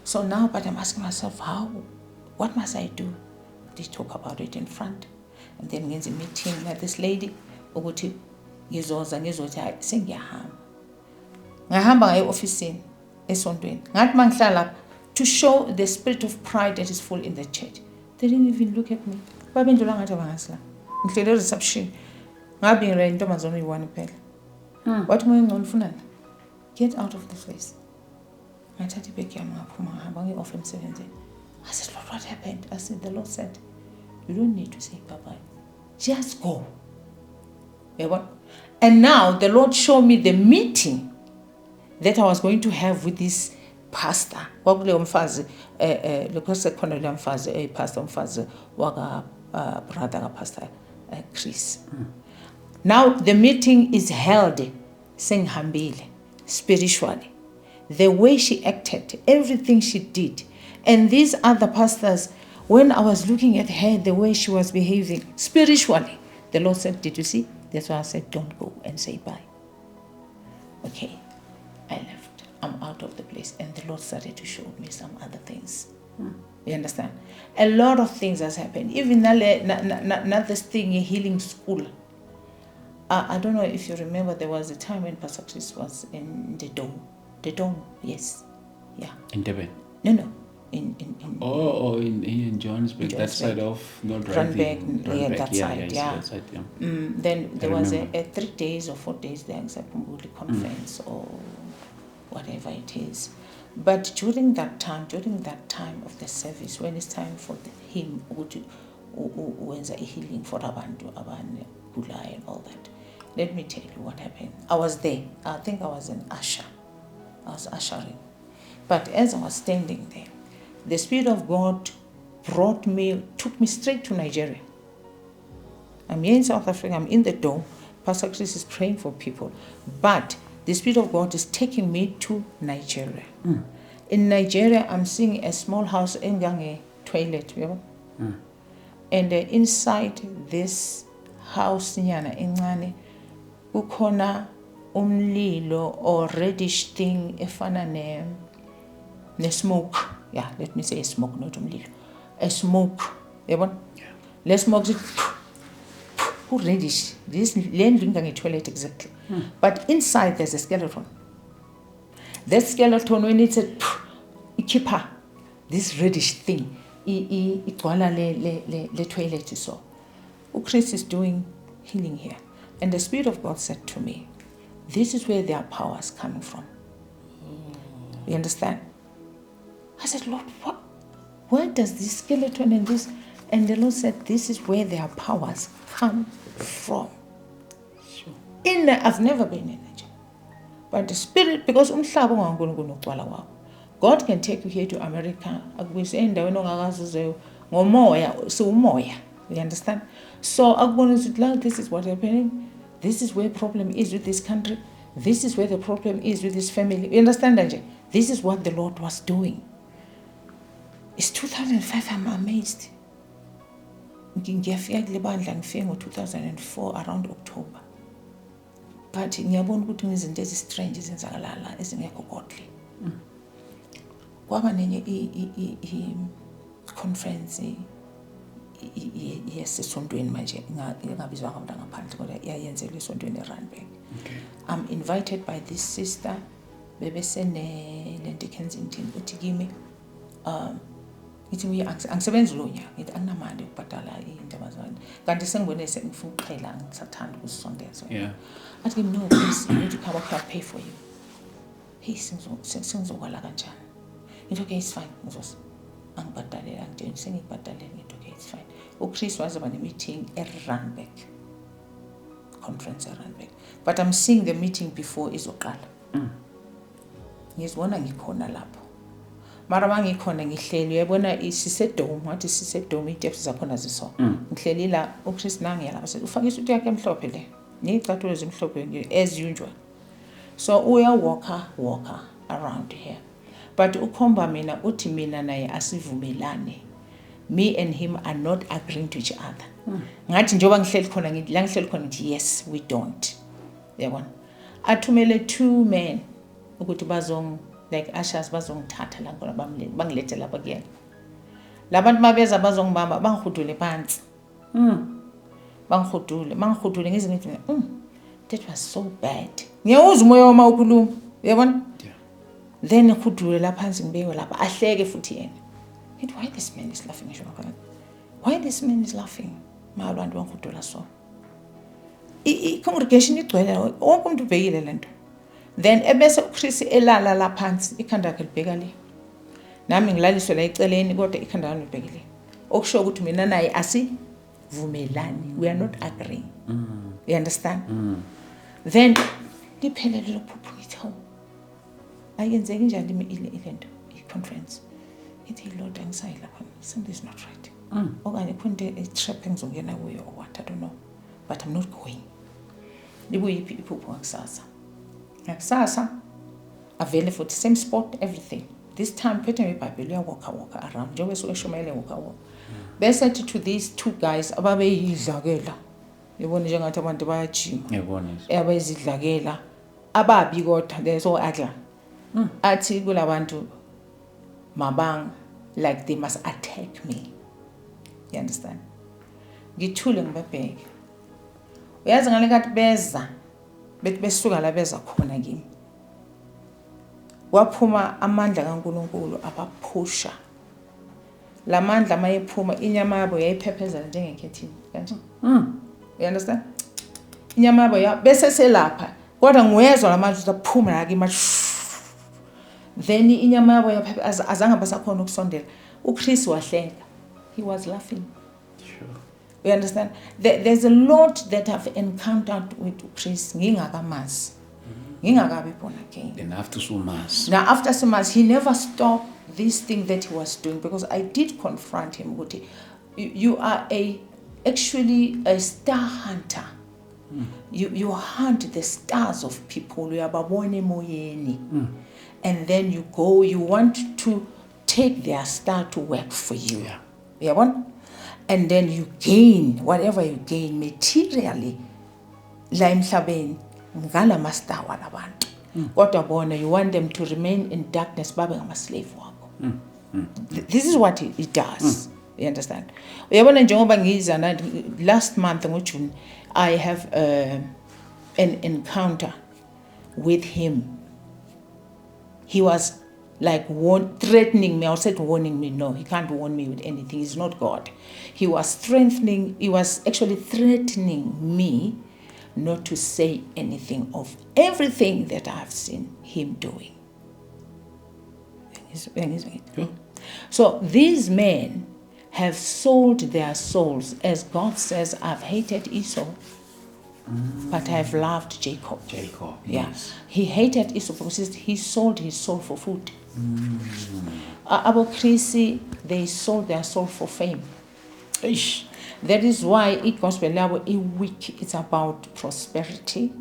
So now, but I'm asking myself, what must I do? They talk about it in front. And then there's a meeting like this lady, Uguti, Gizoza, Sengaham. Ngahamba office to show the spirit of pride that is full in the church. They didn't even look at me. Reception. What get out of the place. I said, Lord, what happened? I said, the Lord said, you don't need to say bye-bye. Just go. And now the Lord showed me the meeting that I was going to have with this pastor. Pastor Chris. Now the meeting is held, saying hambile, spiritually. The way she acted, everything she did. And these other pastors, when I was looking at her, the way she was behaving, spiritually, the Lord said, did you see? That's why I said, don't go and say bye. Okay, I left. I'm out of the place. And the Lord started to show me some other things. You understand? A lot of things has happened. Even not this thing, a healing school. I don't know if you remember, there was a time when Pastor Chris was in the dome. The dome, yes. Yeah. In Durban? No. In Johannesburg, that side of not Randburg, Randburg, yeah. That side, yeah. Then there was a 3 days or 4 days there, conference or whatever it is. But during that time of the service, when it's time for him to wenza healing for abantu abagulayo and all that, let me tell you what happened. I was there. I think I was an usher. I was ushering. But as I was standing there, the Spirit of God took me straight to Nigeria. I'm here in South Africa, I'm in the dome. Pastor Chris is praying for people. But the Spirit of God is taking me to Nigeria. In Nigeria, I'm seeing a small house, a toilet. And inside this house, kukhona umlilo or reddish thing, efana ne smoke. Yeah, let me say a smoke, not umlilo. A smoke. Le smoke is reddish. This land a toilet exactly. But inside there's a skeleton. That skeleton, when it's a keeper, this reddish thing, le toilet so. Chris is doing healing here. And the Spirit of God said to me, this is where their power is coming from. You understand? I said, Lord, what? Where does this skeleton and this? And the Lord said, this is where their powers come from. Sure. I've never been in Nigeria. But the Spirit, because God can take you here to America. You understand? So this is what happening. This is where problem is with this country. This is where the problem is with this family. You understand, Anje? This is what the Lord was doing. It's 2005, I'm amazed. Ngiyafika kulebandla ngifike ngo-2004 around October. But ngiyabona ukuthi izinto ezi-strange ezenzakalala ezingekho godly. Kwaba nenye i-conference yesesontweni manje ingabizwa ngabantu ngaphandle kodwa iyayenzelwa esontweni eRandburg. I'm invited by this sister bebesene lento eKensington uthi kimi ngithi angisebenzi lo nyaka ngithi anginamali ukubhadala indaba zami kanti sengibone sengifuna ukuqhela ngisathanda ukusondeza. Athi kimi no please you need to come, I pay for you. Hey sengizokwala kanjani? Ngithi okay it's fine ngizos angibhadalela ngitshela sengibhadalela ngithi okay it's fine. uChris wazaba ne-meeting eRandburg, conference eRandburg, but I'm seeing the meeting before izoqala. Ngizibona ngikhona lapho mara bangikhona ngihleli uyabona isisedome ngathi sisedome iteps zakhona ziso ngihleli la uChris nangi yala bese ufaka isuti yakhe emhlophe le ngicathulo ezimhlophe as usual. So uya walker around here, but ukhomba mina uthi mina naye asivumelane. Me and him are not agreeing to each other. Ngathi njoba ngihleli khona ngithi la ngihleli khona ngithi yes we don't. Yabona athumele 2 men ukuthi bazong like ushers bazongithatha la ngona bangilethe lapha kuyena. Labantu mabeza bazongibamba bangihudule phansi. Bangihudule ngizingithi that was so bad. Ngiyawuza umoya wama ukhuluma yabona. Then ngihudule lapha phansi ngibeke lapha ahleke futhi yena. Why this man is laughing? Why this man is laughing? Mabantu bangihudula so. I-congregation igcwele wonke umuntu ubhekile lento. Then ebese uChris elala la phansi ikhanda lakhe libheka le. Nami ngilaliswe la eceleni kodwa ikhanda lami libhekile. Okusho ukuthi mina naye asivumelani. We are not agreeing. You understand? Then liphelele lo phupho ngithi hawu. Ayenzeke njani ilento i-conference. Ithi Lord angisayila lapha. Something is not right. Okanye kunde i-trap engizongena kuyo or what, I don't know. But I'm not going. Libuyiphi iphupho ngakusasa. Ngakusasa avele for the same spot everything. This time phethe ngeBhayibheli uyawalk around njengoba eshumayele walk. Bese to these 2 guys ababeyidlakela. Yabona njengathi abantu bayajima. Yabona. Abayizidlakela ababi kodwa leso adla. Athi kulabantu mabang like they must attack me. You understand? Ngithule ngibabheke. Uyazi ngale kathi beza bethi besuka la beza khona kimi. kwaphuma amandla kaNkulunkulu abaphusha lamandla mayephuma inyama yabo yayiphephezela njengekhethini kanje you understand inyama yabo ya bese selapha kodwa ngwezwa lamandla aphuma la kimi then inyama yabo yaphepheza azange basakhona ukusondela uChris wahlenga he was laughing. Sure. You understand? There's a lot that I've encountered with Chris ngingakamazi. Ngingakabi born again. Then after so much. Now after so much, he never stopped this thing that he was doing because I did confront him. You are actually a star hunter. You hunt the stars of people. You are babone moyeni. And then you go, you want to take their star to work for you. Yeah. Yeah, and then you gain whatever you gain materially la emhlabeni ngala master walabantu kodwa bona you want them to remain in darkness babe ngama slave wabo. This is what it does. You understand? Uyabona njengoba ngiza na last month ngoJune I have an encounter with him. He was like threatening me. I said warning me. No, he can't warn me with anything. He's not God. He was actually threatening me not to say anything of everything that I've seen him doing. Yeah. So these men have sold their souls. As God says, I've hated Esau, but I've loved Jacob. Jacob, Yeah. yes. He hated Esau because he sold his soul for food. Abo Chrissy, they sold their soul for fame. Eish. That is why gospel labo week it's about prosperity,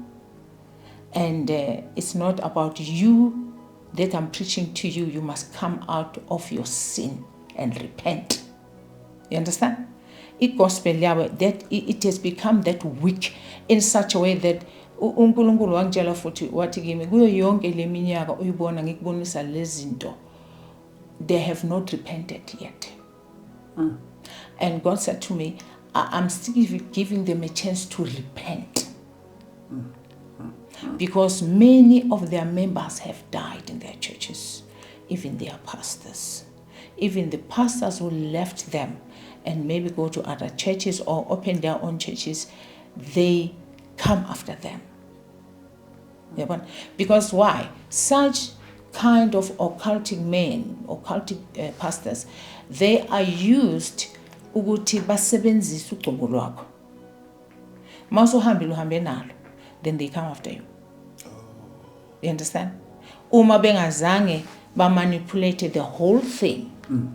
and it's not about you that I'm preaching to you. You must come out of your sin and repent. You understand? Gospel labo that it has become that weak in such a way that uNkulunkulu wangitshela futhi wathi kimi kuyo yonke leminyaka uyibona ngikubonisa lezinto they have not repented yet. And God said to me, I'm still giving them a chance to repent. Because many of their members have died in their churches, even their pastors. Even the pastors who left them and maybe go to other churches or open their own churches, they come after them. Because why? Such kind of occultic men, occultic pastors, they are used ukuthi basebenzise ugcobo lwakho. Mawusuhambile uhambe nalo, then they come after you. You understand? Uma bengazange manipulate the whole thing.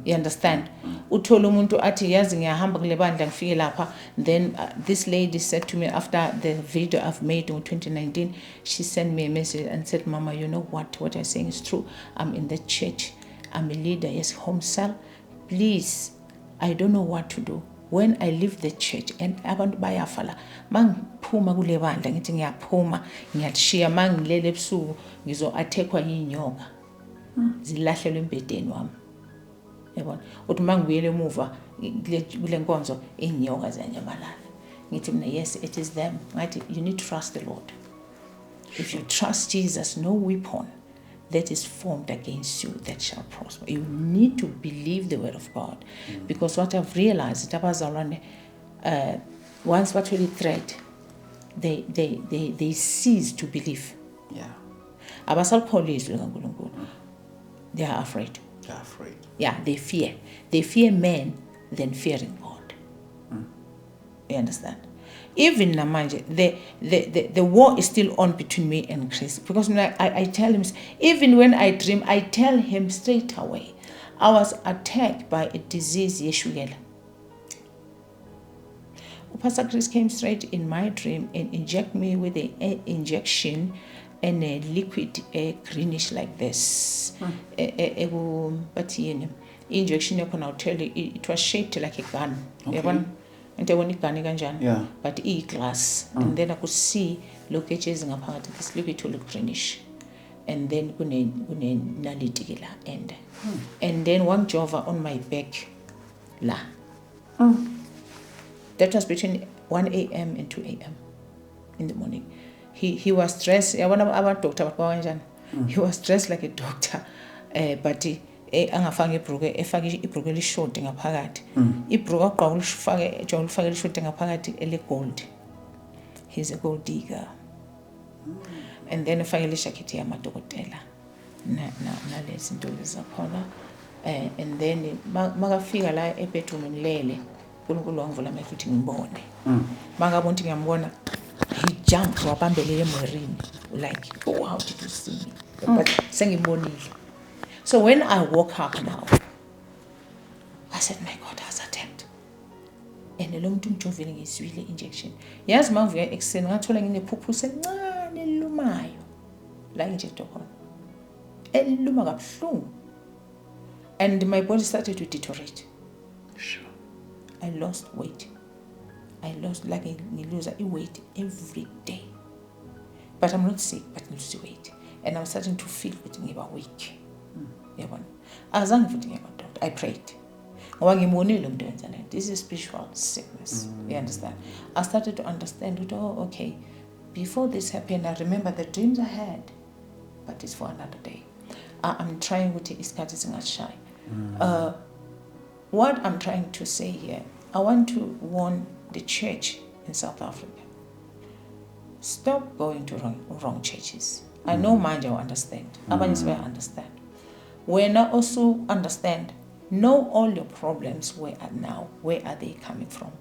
You understand? Uthola umuntu athi yazi ngiyahamba kule bandla ngifike lapha. Then this lady said to me after the video I've made in 2019, she sent me a message and said, Mama, you know what I'm saying is true. I'm in the church. I'm a leader, yes, home cell. Please, I don't know what to do. When I leave the church and abantu bayafala, mangiphuma kule bandla ngithi ngiyaphuma, ngiyashiya mangilele ebusuku ngizo attackwa yinyoka. Zilahlelwe embedeni wami. Yabona uthi mangibuyele emuva kule nkonzo inyoka zanyamalala ngithi mina yes it is them ngathi you need to trust the Lord. If you trust Jesus, no weapon that is formed against you that shall prosper. You need to believe the word of God. Because what I've realized abazalwane once what really threat they cease to believe. Yeah. Abasalkholizwe kaNkulunkulu. They are afraid. They're afraid. Yeah, they fear. They fear men than fearing God. You understand? Even namanje, the war is still on between me and Chris. Because I tell him, even when I dream, I tell him straight away, I was attacked by a disease, yeshugela. Pastor Chris came straight in my dream and inject me with an injection and a liquid greenish like this. But injection I'll tell you, it was shaped like a gun. Okay. Yeah. But glass. And then I could see locations in apart. This liquid to look greenish. And then nality end. And then one jova on my back. La. That was between 1 a.m. and 2 a.m. in the morning. He was stressed. I want to talk about He was dressed like a doctor, but angafanga ibhruke efake ibhruke elishort ngaphakathi. Ibhruke aqhawula ulifake ejonga ulifake elishort ngaphakathi ele-gold. He's a gold digger. And then efake le-jacket yamadokotela nalezi zinto zakhona. And then makafika la ebedroom ngilele uNkulunkulu wangivula amehlo ukuthi ngibone. Makabona ukuthi ngiyambona, he jumped wabambelele emwerini like, oh, how did you see me? But sengibonile. So when I woke up now, I said, my God has attacked. And lo muntu ngijovile ngiswile injection. Yazi mangivuka ekseni ngathola nginephuphu sencane elumayo la injector khona. Eluma kabuhlungu. And my body started to deteriorate. Sure. I lost weight. I lost, like I lose weight every day. But I'm not sick, but I lose weight. And I'm starting to feel that I'm weak. I prayed. This is spiritual sickness. You understand? I started to understand, oh, okay. Before this happened, I remember the dreams I had, but it's for another day. I'm trying to take ngashiywa. What I'm trying to say here, I want to warn the church in South Africa. Stop going to wrong churches. I know manje will understand. Abanye will understand. When I also understand, know all your problems where are they coming from?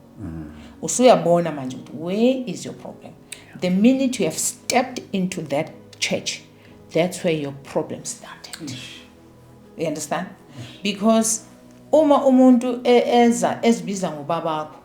Usuyabona manje, where is your problem? The minute you have stepped into that church, that's where your problem started. You understand? Because uma umuntu ezibiza ngobabakho,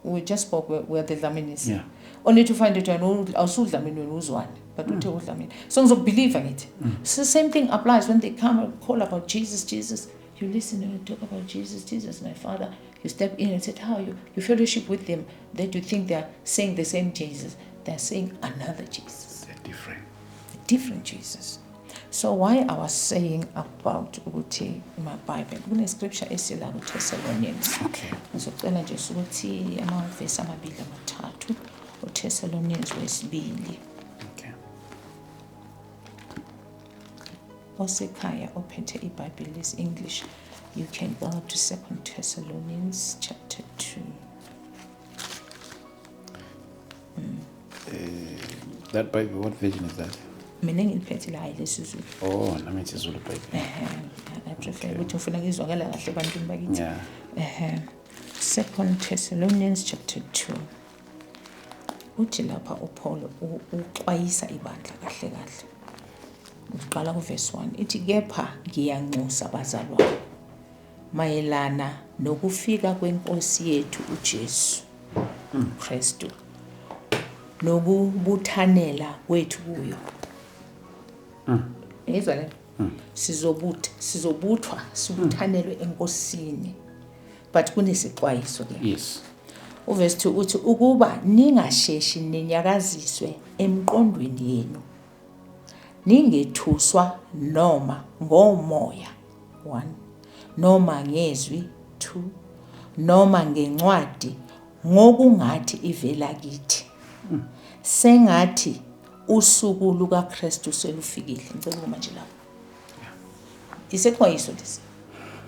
we just spoke where the Dlamini. Yeah. Only to find it awusudlamini wena uzwane, but uthe udlamini. So ngizobelieve it. So the same thing applies when they come and call about Jesus. You listen and you talk about Jesus, my Father. You step in and say, how you fellowship with them, that you think they're saying the same Jesus. They're saying another Jesus. They're different. A different Jesus. So why I was saying about my Bible, kune scripture esila kuThessalonians. Okay. Ngizocela nje ukuthi amavesi 2-3 uThessalonians 2. Okay. Osekhaya ophethe iBhayibheli lesi English, you can go to 2 Thessalonians chapter 2. That Bible, what version is that? Mina ngiliphethe la lesizulu. Oh, nami isiZulu Bible. I prefer ukuthi ufuna ngizwakala kahle ebantwini bakithi. Yeah. 2 Thessalonians chapter 2. Uthi lapha uPaul uxwayisa ibandla kahle. Uqala kuverse 1. Ithi kepha ngiyanxusa bazalwane mayelana nokufika kwenkosi yethu uJesu Kristu nokubuthanela kwethu kuyo. Yezwa le? Sizobuthwa sibuthanelwe enkosini. But kunesixwayiso ke. Yes. Uverse 2 uthi ukuba ningasheshi ninyakaziswe emqondweni yenu. Ningethuswa noma ngomoya 1, noma ngezwi 2, noma ngencwadi ngokungathi ivela kithi. Sengathi usuku lukaKristu selufikile. Ngicela manje lapho. Isexwayiso lesi.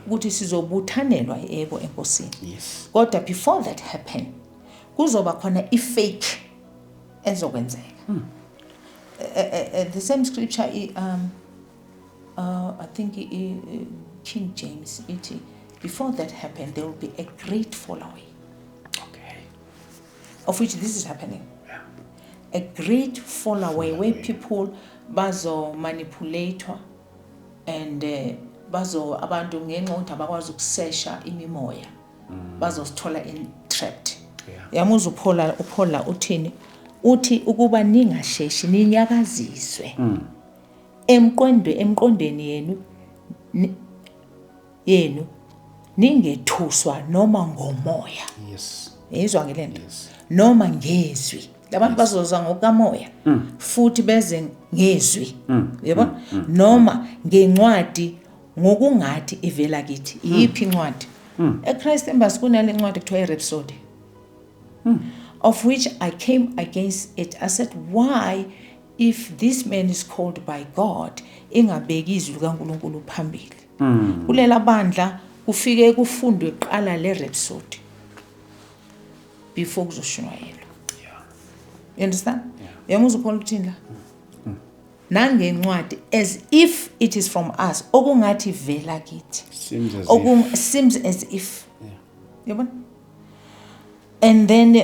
Ukuthi sizobuthanelwa yebo enkosini. Yes. Kodwa before that happen, kuzoba khona ifake ezokwenzeka. The same scripture, I think King James, before that happened, there will be a great fall away. Okay. Of which this is happening. Yeah. A great fall away where people bazo manipulate and bazo abantu ngenxa ukuthi abakwazi ukusesha imimoya. Bazo sithola trapped. Yamuza uphola uthini? Uthi ukuba ningasheshi ninyakaziswe emqondweni yenu ningethuswa noma ngomoya. Yes. Yezwa ngelento. Yes. Noma ngezwi. Labantu bazoza ngokamoya futhi beze ngezwi. Yebo? Noma ngencwadi ngokungathi ivela kithi. Yiphi incwadi? eChrist Embassy kunale ncwadi kuthiwa iRhapsody. Of which I came against it. I said, why if this man is called by God, ingabeki izwi likaNkulunkulu phambili. Kulela bandla kufike kufundwe qala le rhapsody before kuzoshunwayelwa. You understand? Yamuzwa Paul uthini la? Nangencwadi as if it is from us, okungathi vela kithi. Seems as if. Yabona? And then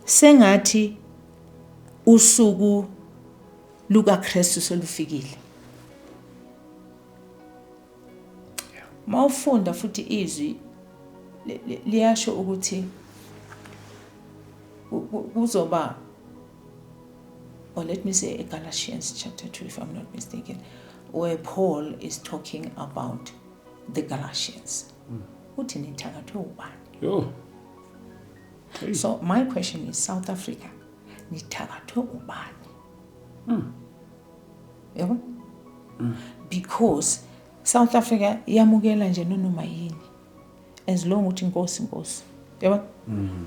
sengathi usuku luka Kristu solufikile. Mawufunda futhi izwi liyasho ukuthi kuzoba, or let me say Galatians chapter 2 if I'm not mistaken, where Paul is talking about the Galatians. Uthi nithakathwe ubani? So my question is, South Africa, nithakathwe ubani? Yabo? Because South Africa yamukela nje noma yini as long uthi inkosi. Yabo?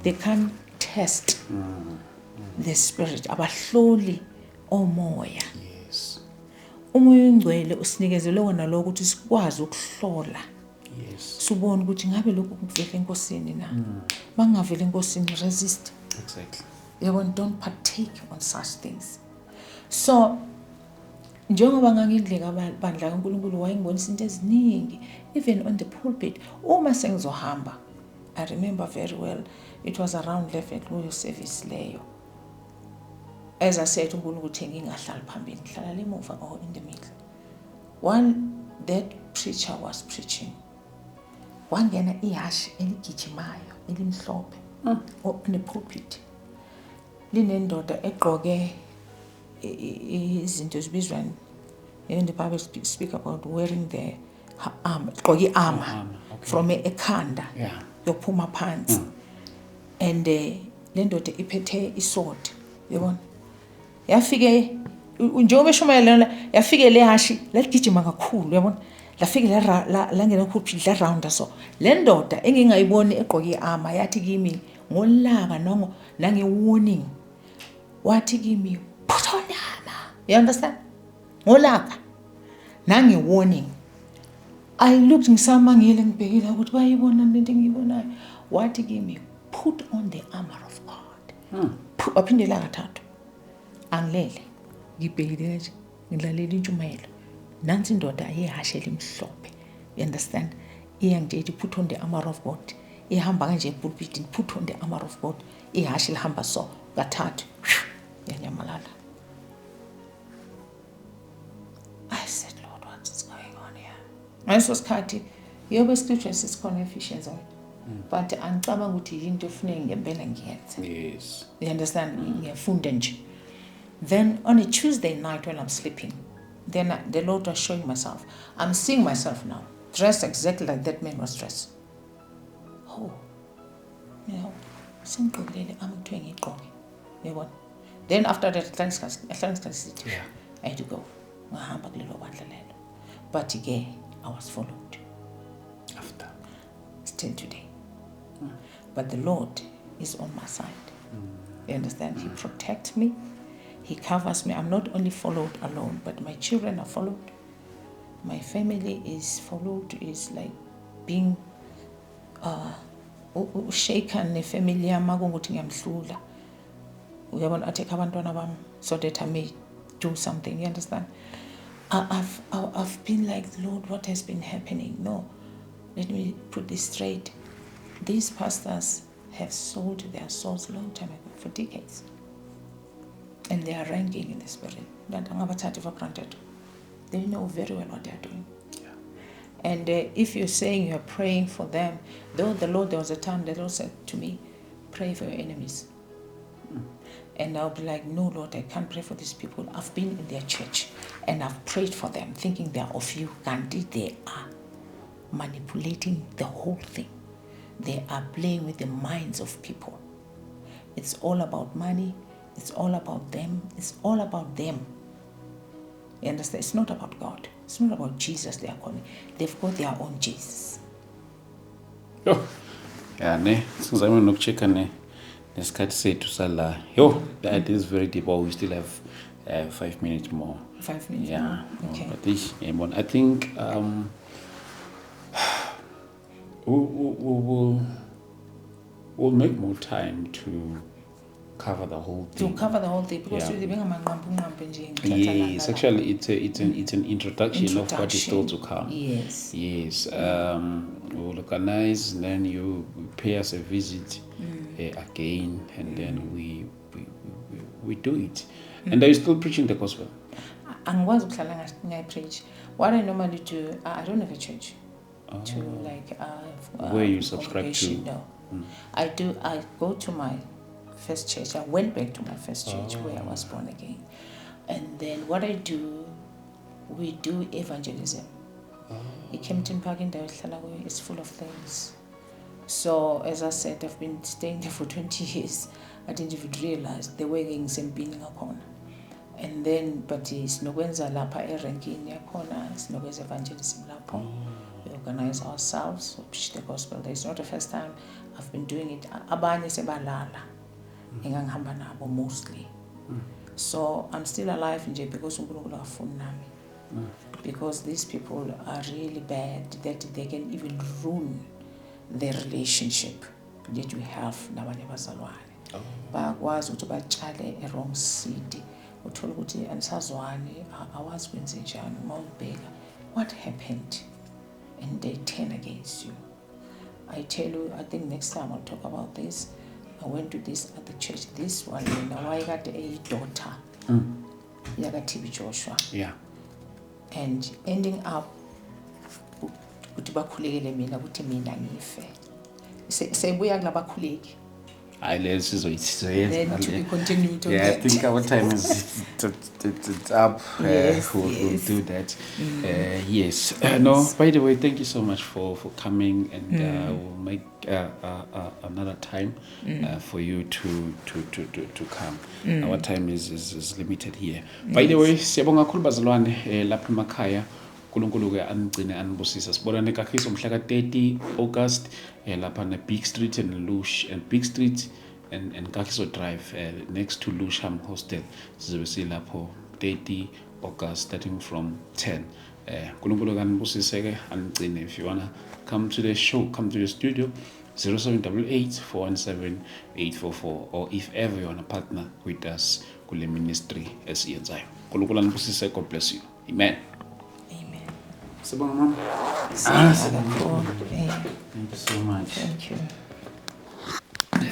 They can't test the spirit, abahloli omoya. Yes. Umoya ongcwele usinikezele wona lokho ukuthi sikwazi ukuhlola. Yes. Subone ukuthi ngabe lokho kuvela enkosini na. Mangavela enkosini resist. Exactly. Yabona, don't partake on such things. So njengoba ngangidleka bandla kaNkulunkulu wayengibonisa into eziningi even on the pulpit. Uma sengizohamba, I remember very well, it was around 11 kuyo service leyo. As I said, uNkulunkulu uthi ngingahlali phambili, ngihlala lemuva or in the middle. That preacher was preaching. Wangena ihashi eligijimayo elimhlophe on the pulpit. LiNdoda egqoke izinto ezibizwa, in the Bible speak about wearing the armor, egqoke armor from ekhanda yophuma phansi. And LeNdoda iphethe isword, yabona. Yafike njengoba eshumayela yafike lehashi laligijima kakhulu, yabona. Lafike la ngena pulpit la round so. LeNdoda engingayiboni egqoke armor yathi kimi ngolaka nange warning. Wathi kimi put on the armor. You understand? Ngolaka nange warning. I looked ngisamangile ngibhekile ukuthi bayibona lento engiyibonayo. Wathi kimi put on the armor of God. Waphindela kathathu. Angilele ngibhekile nje ngilalela intshumayelo. Nansi indoda ayehashe elimhlophe. You understand? Iyangitshela put on the armor of God. Ihamba kanje epulpit, put on the armor of God. Ihashe lihamba so kathathu. Yanyamalala. I said, Lord, what is going on here? Ngaleso sikhathi yobe scripture sisikhona Ephesians on. But angicabanga ukuthi into efuneka ngempela ngiyenze. Yes. You understand? Ngiyafunda nje. Then on a Tuesday night when I'm sleeping, then the Lord was showing myself. I'm seeing myself now, dressed exactly like that man was dressed. Oh, you know, sengigqokile amthwe ngigqoke. Yabona. Then after that, I had to go. Ngahamba kulelo bandla lelo. But again, I was followed. After. Still today. But the Lord is on my side. You understand? He protects me. He covers me. I'm not only followed alone, but my children are followed. My family is followed. Is like being shaken nefamily yami ukuthi ngiyamhlula. Uyabona atheka abantwana bami so that I may do something. You understand? I've been like, Lord, what has been happening? No, let me put this straight. These pastors have sold their souls a long time ago, for decades. And they are ranking in the spirit. For granted. They know very well what they are doing. Yeah. And if you're saying you're praying for them, though the Lord, there was a time the Lord said to me, pray for your enemies. And I'll be like, no, Lord, I can't pray for these people. I've been in their church and I've prayed for them, thinking they are of you. Gandhi, they are manipulating the whole thing. They are playing with the minds of people. It's all about money. It's all about them. It's all about them. You understand? It's not about God. It's not about Jesus they are calling. They've got their own Jesus. Oh, yeah, ne. Since I'm not checking ne. Nesikhathi sethu sala. Yo, that is very deep. We still have 5 minutes more. 5 minutes Yeah. more? Okay. But this, I think we'll make more time to cover the whole thing. Because Yes, actually, it's an introduction of what is still to come. Yes. We'll organize, and then you pay us a visit again, and then we do it. And are you still preaching the gospel? I preach. What I normally do, I don't have a church to where you subscribe to. No. I go to my first church. I went back to my first church where I was born again. And then what I do, we do evangelism. Capitec Bank in is full of things. So as I said, I've been staying there for 20 years. I didn't even realize the way things have been upon. And then, but it's no lapha eranking yakhona, it's no evangelism lapho. We organize ourselves, we preach the gospel. It's not the first time I've been doing it. Abanye sebalala, engangihamba nabo mostly. So I'm still alive nje because uNkulunkulu afuna nami. Because these people are really bad that they can even ruin the relationship that we have nabanye abazalwane. Bayakwazi ukuthi batshale a wrong seed. Uthola ukuthi anisazwani, awazi kwenze njani uma ubheka what happened, and they turn against you. I tell you, I think next time I'll talk about this. I went to this at the church, this one, now I got a daughter, Yaga TV Joshua. Yeah. And ending up, ukuthi bakhulekele mina ukuthi mina ngife. Sebuya kunabakhuleki. Then to be continued on that. that. I think our time is it's up. We'll do that. Yes. No, by the way, thank you so much for coming, and we'll make another time for you to come. Our time is limited here. By the way, siyabonga kakhulu bazalwane lapha emakhaya. uNkulunkulu ke anigcine anibusisa. Sibona nekakhiso mhla ka-30 August lapha ne-Big Street and Lush and Big Street and Kakiso Drive next to Lusham Hostel. Sizobe silapho 30 August starting from 10. uNkulunkulu ke anibusise ke anigcine. If you wanna come to the show, come to the studio, 0788-417-844, or if ever you wanna partner with us kule ministry esiyenzayo. uNkulunkulu anibusise. God bless you. Amen. Thank you. Thank you so much. Thank you.